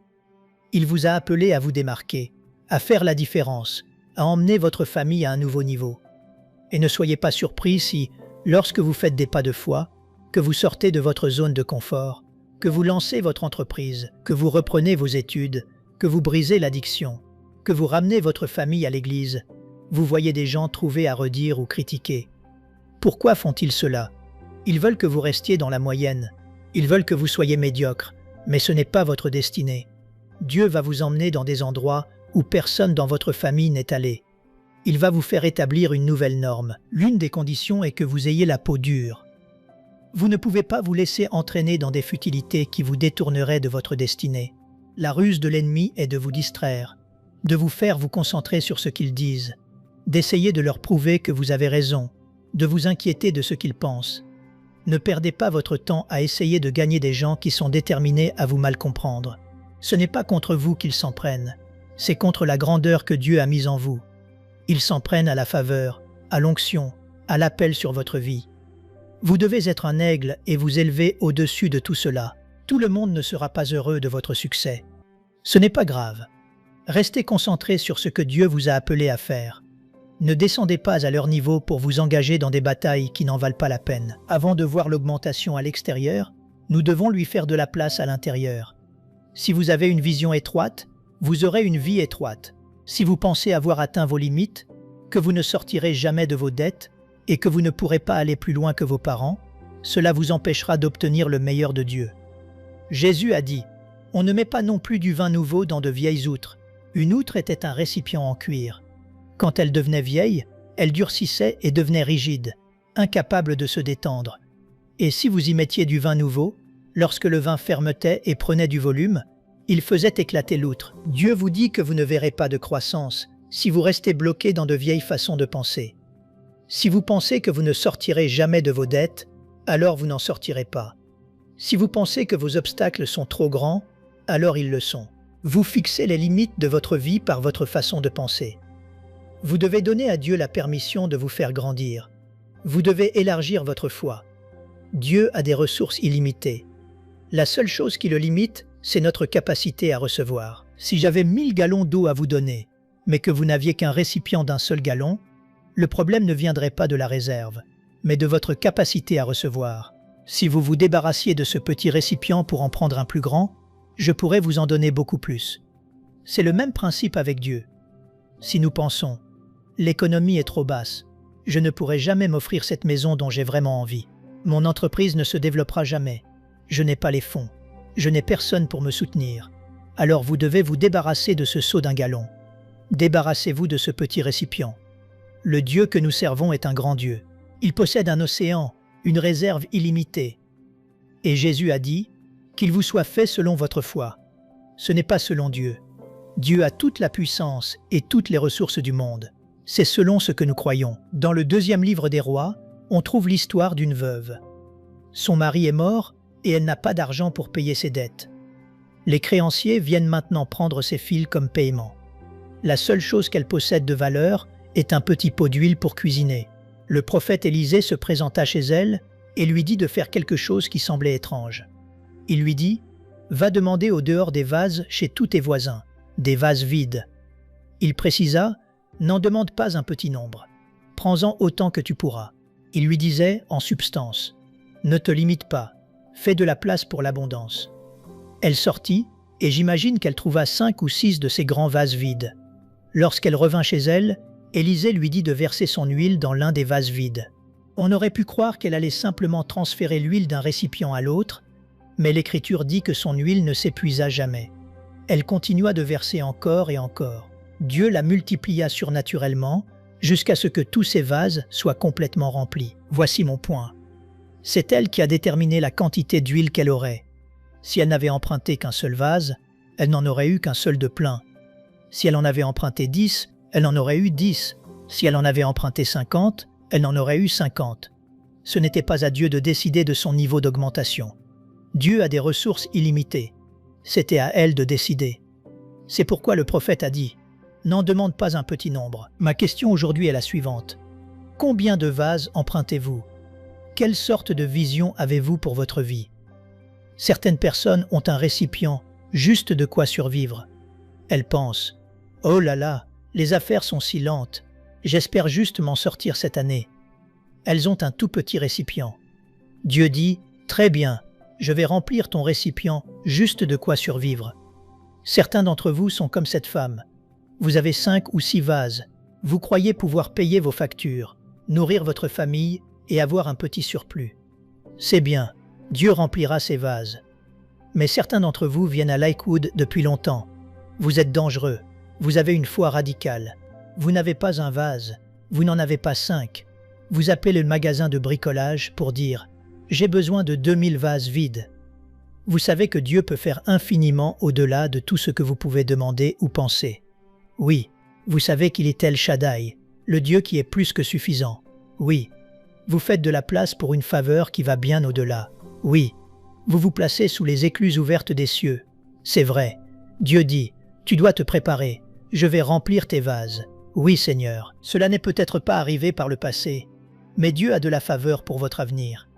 Il vous a appelé à vous démarquer, à faire la différence, à emmener votre famille à un nouveau niveau. Et ne soyez pas surpris si, lorsque vous faites des pas de foi, que vous sortez de votre zone de confort, que vous lancez votre entreprise, que vous reprenez vos études, que vous brisez l'addiction, que vous ramenez votre famille à l'église, vous voyez des gens trouver à redire ou critiquer. Pourquoi font-ils cela? Ils veulent que vous restiez dans la moyenne. Ils veulent que vous soyez médiocre, mais ce n'est pas votre destinée. Dieu va vous emmener dans des endroits où personne dans votre famille n'est allé. Il va vous faire établir une nouvelle norme. L'une des conditions est que vous ayez la peau dure. Vous ne pouvez pas vous laisser entraîner dans des futilités qui vous détourneraient de votre destinée. La ruse de l'ennemi est de vous distraire, de vous faire vous concentrer sur ce qu'ils disent, d'essayer de leur prouver que vous avez raison, de vous inquiéter de ce qu'ils pensent. Ne perdez pas votre temps à essayer de gagner des gens qui sont déterminés à vous mal comprendre. Ce n'est pas contre vous qu'ils s'en prennent, c'est contre la grandeur que Dieu a mise en vous. Ils s'en prennent à la faveur, à l'onction, à l'appel sur votre vie. Vous devez être un aigle et vous élever au-dessus de tout cela. Tout le monde ne sera pas heureux de votre succès. Ce n'est pas grave. Restez concentrés sur ce que Dieu vous a appelé à faire. Ne descendez pas à leur niveau pour vous engager dans des batailles qui n'en valent pas la peine. Avant de voir l'augmentation à l'extérieur, nous devons lui faire de la place à l'intérieur. Si vous avez une vision étroite, vous aurez une vie étroite. Si vous pensez avoir atteint vos limites, que vous ne sortirez jamais de vos dettes et que vous ne pourrez pas aller plus loin que vos parents, cela vous empêchera d'obtenir le meilleur de Dieu. Jésus a dit, « On ne met pas non plus du vin nouveau dans de vieilles outres. Une outre était un récipient en cuir. Quand elle devenait vieille, elle durcissait et devenait rigide, incapable de se détendre. Et si vous y mettiez du vin nouveau, lorsque le vin fermentait et prenait du volume, il faisait éclater l'outre. Dieu vous dit que vous ne verrez pas de croissance si vous restez bloqué dans de vieilles façons de penser. Si vous pensez que vous ne sortirez jamais de vos dettes, alors vous n'en sortirez pas. Si vous pensez que vos obstacles sont trop grands, alors ils le sont. Vous fixez les limites de votre vie par votre façon de penser. Vous devez donner à Dieu la permission de vous faire grandir. Vous devez élargir votre foi. Dieu a des ressources illimitées. La seule chose qui le limite, c'est notre capacité à recevoir. Si j'avais 1000 gallons d'eau à vous donner, mais que vous n'aviez qu'un récipient d'un seul gallon, le problème ne viendrait pas de la réserve, mais de votre capacité à recevoir. Si vous vous débarrassiez de ce petit récipient pour en prendre un plus grand, je pourrais vous en donner beaucoup plus. C'est le même principe avec Dieu. Si nous pensons, l'économie est trop basse, je ne pourrai jamais m'offrir cette maison dont j'ai vraiment envie. Mon entreprise ne se développera jamais. Je n'ai pas les fonds. Je n'ai personne pour me soutenir. Alors vous devez vous débarrasser de ce seau d'un gallon. Débarrassez-vous de ce petit récipient. Le Dieu que nous servons est un grand Dieu. Il possède un océan, une réserve illimitée. Et Jésus a dit qu'il vous soit fait selon votre foi. Ce n'est pas selon Dieu. Dieu a toute la puissance et toutes les ressources du monde. C'est selon ce que nous croyons. Dans le 2e livre des Rois, on trouve l'histoire d'une veuve. Son mari est mort et elle n'a pas d'argent pour payer ses dettes. Les créanciers viennent maintenant prendre ses fils comme paiement. La seule chose qu'elle possède de valeur est un petit pot d'huile pour cuisiner. Le prophète Élisée se présenta chez elle et lui dit de faire quelque chose qui semblait étrange. Il lui dit « Va demander au dehors des vases chez tous tes voisins, des vases vides. » Il précisa « N'en demande pas un petit nombre. Prends-en autant que tu pourras. » Il lui disait en substance « Ne te limite pas, fais de la place pour l'abondance. » Elle sortit et j'imagine qu'elle trouva 5 ou 6 de ces grands vases vides. Lorsqu'elle revint chez elle, Élisée lui dit de verser son huile dans l'un des vases vides. On aurait pu croire qu'elle allait simplement transférer l'huile d'un récipient à l'autre, mais l'Écriture dit que son huile ne s'épuisa jamais. Elle continua de verser encore et encore. Dieu la multiplia surnaturellement jusqu'à ce que tous ces vases soient complètement remplis. Voici mon point. C'est elle qui a déterminé la quantité d'huile qu'elle aurait. Si elle n'avait emprunté qu'un seul vase, elle n'en aurait eu qu'un seul de plein. Si elle en avait emprunté 10, elle en aurait eu 10. Si elle en avait emprunté 50, elle en aurait eu 50. Ce n'était pas à Dieu de décider de son niveau d'augmentation. Dieu a des ressources illimitées. C'était à elle de décider. C'est pourquoi le prophète a dit « N'en demande pas un petit nombre ». Ma question aujourd'hui est la suivante. Combien de vases empruntez-vous? Quelle sorte de vision avez-vous pour votre vie? Certaines personnes ont un récipient, juste de quoi survivre. Elles pensent « Oh là là, les affaires sont si lentes, j'espère juste m'en sortir cette année ». Elles ont un tout petit récipient. Dieu dit « Très bien, je vais remplir ton récipient, juste de quoi survivre ». Certains d'entre vous sont comme cette femme. Vous avez 5 ou 6 vases. Vous croyez pouvoir payer vos factures, nourrir votre famille et avoir un petit surplus. C'est bien, Dieu remplira ces vases. Mais certains d'entre vous viennent à Lakewood depuis longtemps. Vous êtes dangereux, vous avez une foi radicale. Vous n'avez pas un vase, vous n'en avez pas 5. Vous appelez le magasin de bricolage pour dire « J'ai besoin de 2000 vases vides ». Vous savez que Dieu peut faire infiniment au-delà de tout ce que vous pouvez demander ou penser. Oui, vous savez qu'il est El Shaddai, le Dieu qui est plus que suffisant. Oui, vous faites de la place pour une faveur qui va bien au-delà. Oui, vous vous placez sous les écluses ouvertes des cieux. C'est vrai, Dieu dit « Tu dois te préparer, je vais remplir tes vases ». Oui Seigneur, cela n'est peut-être pas arrivé par le passé, mais Dieu a de la faveur pour votre avenir.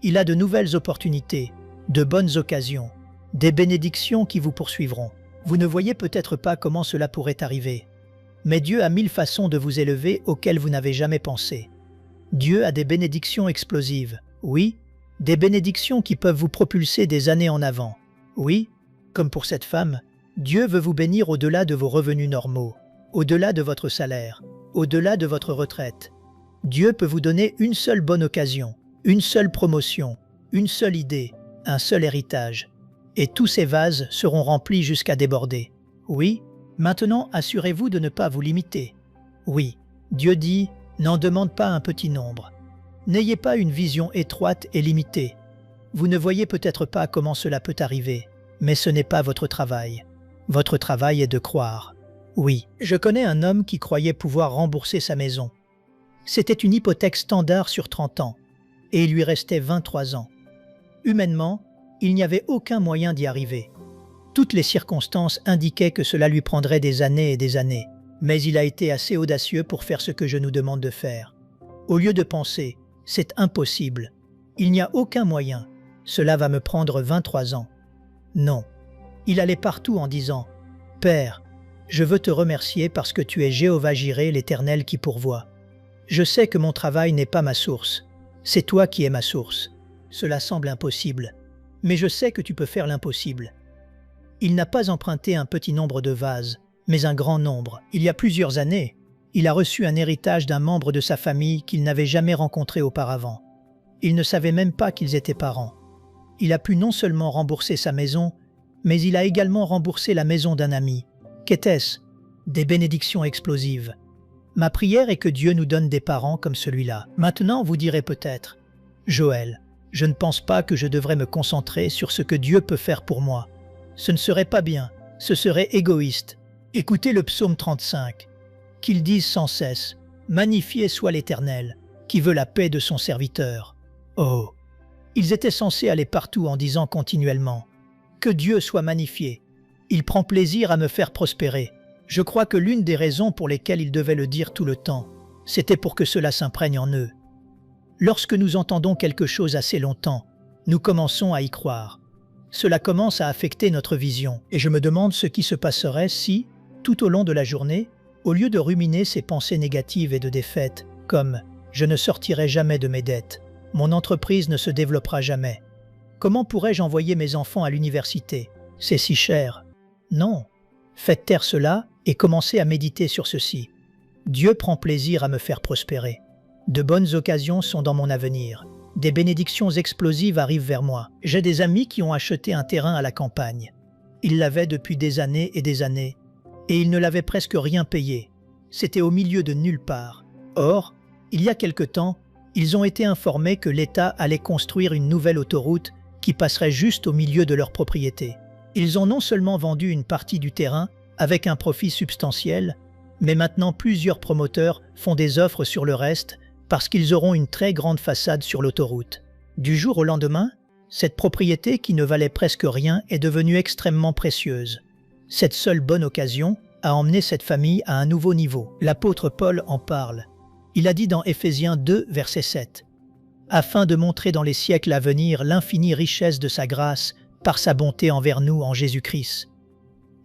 Il a de nouvelles opportunités, de bonnes occasions, des bénédictions qui vous poursuivront. Vous ne voyez peut-être pas comment cela pourrait arriver, mais Dieu a 1000 façons de vous élever auxquelles vous n'avez jamais pensé. Dieu a des bénédictions explosives, oui, des bénédictions qui peuvent vous propulser des années en avant. Oui, comme pour cette femme, Dieu veut vous bénir au-delà de vos revenus normaux, au-delà de votre salaire, au-delà de votre retraite. Dieu peut vous donner une seule bonne occasion, une seule promotion, une seule idée, un seul héritage. Et tous ces vases seront remplis jusqu'à déborder. Oui, maintenant assurez-vous de ne pas vous limiter. Oui, Dieu dit, n'en demande pas un petit nombre. N'ayez pas une vision étroite et limitée. Vous ne voyez peut-être pas comment cela peut arriver, mais ce n'est pas votre travail. Votre travail est de croire. Oui, je connais un homme qui croyait pouvoir rembourser sa maison. C'était une hypothèque standard sur 30 ans, et il lui restait 23 ans. Humainement, il n'y avait aucun moyen d'y arriver. Toutes les circonstances indiquaient que cela lui prendrait des années et des années, mais il a été assez audacieux pour faire ce que je nous demande de faire. Au lieu de penser « c'est impossible, il n'y a aucun moyen, cela va me prendre 23 ans ». Non, il allait partout en disant « Père, je veux te remercier parce que tu es Jéhovah Jireh, l'Éternel qui pourvoit. Je sais que mon travail n'est pas ma source, c'est toi qui es ma source. Cela semble impossible, mais je sais que tu peux faire l'impossible. » Il n'a pas emprunté un petit nombre de vases, mais un grand nombre. Il y a plusieurs années, il a reçu un héritage d'un membre de sa famille qu'il n'avait jamais rencontré auparavant. Il ne savait même pas qu'ils étaient parents. Il a pu non seulement rembourser sa maison, mais il a également remboursé la maison d'un ami. Qu'était-ce? Des bénédictions explosives. Ma prière est que Dieu nous donne des parents comme celui-là. Maintenant, vous direz peut-être, « Joël, je ne pense pas que je devrais me concentrer sur ce que Dieu peut faire pour moi. Ce ne serait pas bien, ce serait égoïste. » Écoutez le psaume 35, qu'ils disent sans cesse « Magnifié soit l'Éternel, qui veut la paix de son serviteur. » Oh! Ils étaient censés aller partout en disant continuellement « Que Dieu soit magnifié. Il prend plaisir à me faire prospérer. » Je crois que l'une des raisons pour lesquelles ils devaient le dire tout le temps, c'était pour que cela s'imprègne en eux. Lorsque nous entendons quelque chose assez longtemps, nous commençons à y croire. Cela commence à affecter notre vision, et je me demande ce qui se passerait si, tout au long de la journée, au lieu de ruminer ces pensées négatives et de défaite, comme « je ne sortirai jamais de mes dettes »,« mon entreprise ne se développera jamais »,« comment pourrais-je envoyer mes enfants à l'université ? C'est si cher ». Non, faites taire cela et commencez à méditer sur ceci. Dieu prend plaisir à me faire prospérer. De bonnes occasions sont dans mon avenir. Des bénédictions explosives arrivent vers moi. J'ai des amis qui ont acheté un terrain à la campagne. Ils l'avaient depuis des années, et ils ne l'avaient presque rien payé. C'était au milieu de nulle part. Or, il y a quelque temps, ils ont été informés que l'État allait construire une nouvelle autoroute qui passerait juste au milieu de leur propriété. Ils ont non seulement vendu une partie du terrain avec un profit substantiel, mais maintenant plusieurs promoteurs font des offres sur le reste parce qu'ils auront une très grande façade sur l'autoroute. Du jour au lendemain, cette propriété qui ne valait presque rien est devenue extrêmement précieuse. Cette seule bonne occasion a emmené cette famille à un nouveau niveau. L'apôtre Paul en parle. Il a dit dans Éphésiens 2, verset 7, « Afin de montrer dans les siècles à venir l'infinie richesse de sa grâce par sa bonté envers nous en Jésus-Christ. »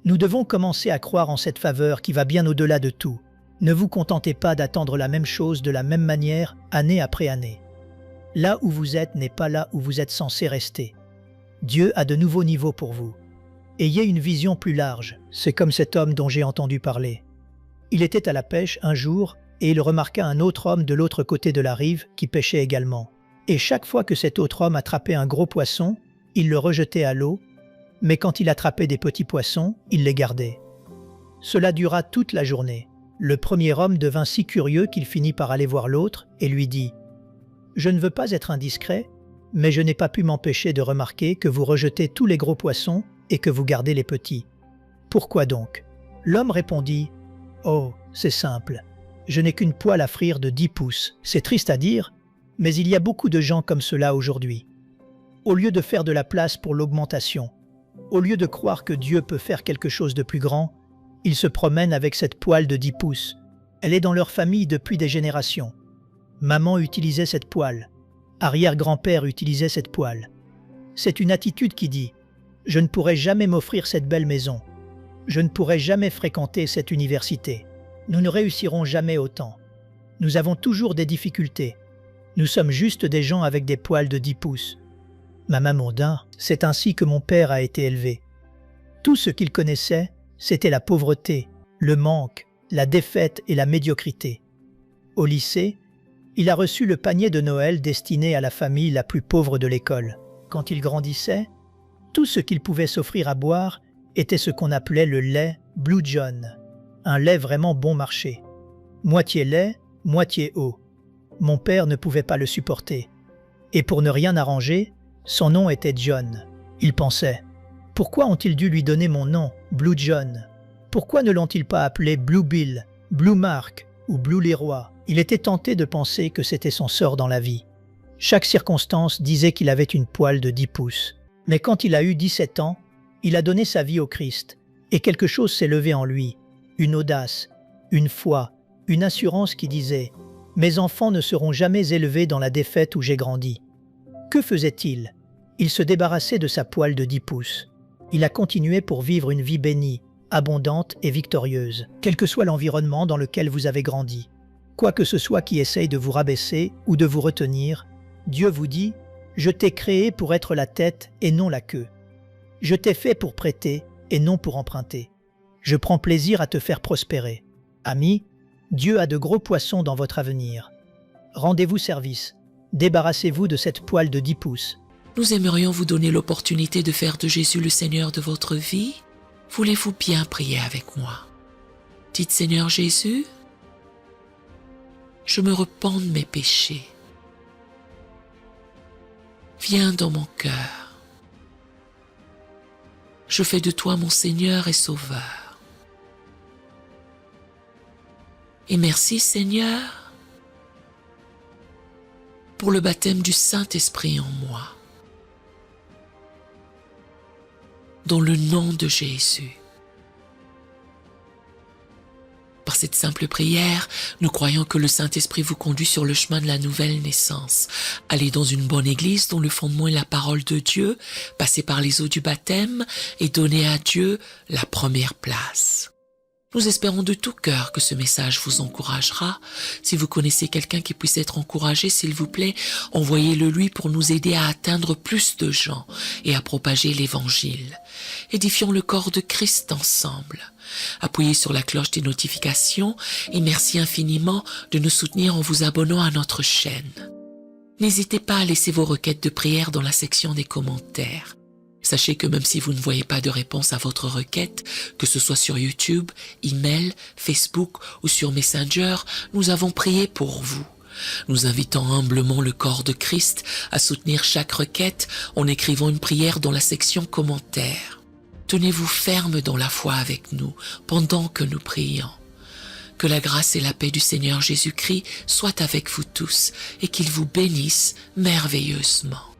Nous devons commencer à croire en cette faveur qui va bien au-delà de tout. Ne vous contentez pas d'attendre la même chose de la même manière, année après année. Là où vous êtes n'est pas là où vous êtes censé rester. Dieu a de nouveaux niveaux pour vous. Ayez une vision plus large. C'est comme cet homme dont j'ai entendu parler. Il était à la pêche un jour et il remarqua un autre homme de l'autre côté de la rive qui pêchait également. Et chaque fois que cet autre homme attrapait un gros poisson, il le rejetait à l'eau, mais quand il attrapait des petits poissons, il les gardait. Cela dura toute la journée. Le premier homme devint si curieux qu'il finit par aller voir l'autre et lui dit « Je ne veux pas être indiscret, mais je n'ai pas pu m'empêcher de remarquer que vous rejetez tous les gros poissons et que vous gardez les petits. Pourquoi donc ?» L'homme répondit « Oh, c'est simple. Je n'ai qu'une poêle à frire de 10 pouces. C'est triste à dire, mais il y a beaucoup de gens comme cela aujourd'hui. Au lieu de faire de la place pour l'augmentation, au lieu de croire que Dieu peut faire quelque chose de plus grand, ils se promènent avec cette poêle de 10 pouces. Elle est dans leur famille depuis des générations. Maman utilisait cette poêle. Arrière-grand-père utilisait cette poêle. C'est une attitude qui dit « Je ne pourrai jamais m'offrir cette belle maison. Je ne pourrai jamais fréquenter cette université. Nous ne réussirons jamais autant. Nous avons toujours des difficultés. Nous sommes juste des gens avec des poêles de 10 pouces. » Ma maman dit « C'est ainsi que mon père a été élevé. Tout ce qu'il connaissait, c'était la pauvreté, le manque, la défaite et la médiocrité. Au lycée, il a reçu le panier de Noël destiné à la famille la plus pauvre de l'école. Quand il grandissait, tout ce qu'il pouvait s'offrir à boire était ce qu'on appelait le lait Blue John, un lait vraiment bon marché. Moitié lait, moitié eau. Mon père ne pouvait pas le supporter. Et pour ne rien arranger, son nom était John. Il pensait « Pourquoi ont-ils dû lui donner mon nom, Blue John? Pourquoi ne l'ont-ils pas appelé Blue Bill, Blue Mark ou Blue Leroy ?» Il était tenté de penser que c'était son sort dans la vie. Chaque circonstance disait qu'il avait une poêle de 10 pouces. Mais quand il a eu 17 ans, il a donné sa vie au Christ, et quelque chose s'est levé en lui, une audace, une foi, une assurance qui disait « Mes enfants ne seront jamais élevés dans la défaite où j'ai grandi. » Que faisait-il? Il se débarrassait de sa poêle de 10 pouces. Il a continué pour vivre une vie bénie, abondante et victorieuse, quel que soit l'environnement dans lequel vous avez grandi. Quoi que ce soit qui essaye de vous rabaisser ou de vous retenir, Dieu vous dit « Je t'ai créé pour être la tête et non la queue. Je t'ai fait pour prêter et non pour emprunter. Je prends plaisir à te faire prospérer. » Amis, Dieu a de gros poissons dans votre avenir. Rendez-vous service. Débarrassez-vous de cette poêle de 10 pouces. Nous aimerions vous donner l'opportunité de faire de Jésus le Seigneur de votre vie. Voulez-vous bien prier avec moi? Dites Seigneur Jésus, je me repens de mes péchés. Viens dans mon cœur. Je fais de toi mon Seigneur et Sauveur. Et merci Seigneur pour le baptême du Saint-Esprit en moi. Dans le nom de Jésus. Par cette simple prière, nous croyons que le Saint-Esprit vous conduit sur le chemin de la nouvelle naissance. Allez dans une bonne église dont le fondement est la parole de Dieu, passez par les eaux du baptême et donnez à Dieu la première place. Nous espérons de tout cœur que ce message vous encouragera. Si vous connaissez quelqu'un qui puisse être encouragé, s'il vous plaît, envoyez-le lui pour nous aider à atteindre plus de gens et à propager l'Évangile. Édifions le corps de Christ ensemble. Appuyez sur la cloche des notifications et merci infiniment de nous soutenir en vous abonnant à notre chaîne. N'hésitez pas à laisser vos requêtes de prière dans la section des commentaires. Sachez que même si vous ne voyez pas de réponse à votre requête, que ce soit sur YouTube, email, Facebook ou sur Messenger, nous avons prié pour vous. Nous invitons humblement le corps de Christ à soutenir chaque requête en écrivant une prière dans la section commentaires. Tenez-vous ferme dans la foi avec nous pendant que nous prions. Que la grâce et la paix du Seigneur Jésus-Christ soient avec vous tous et qu'il vous bénisse merveilleusement.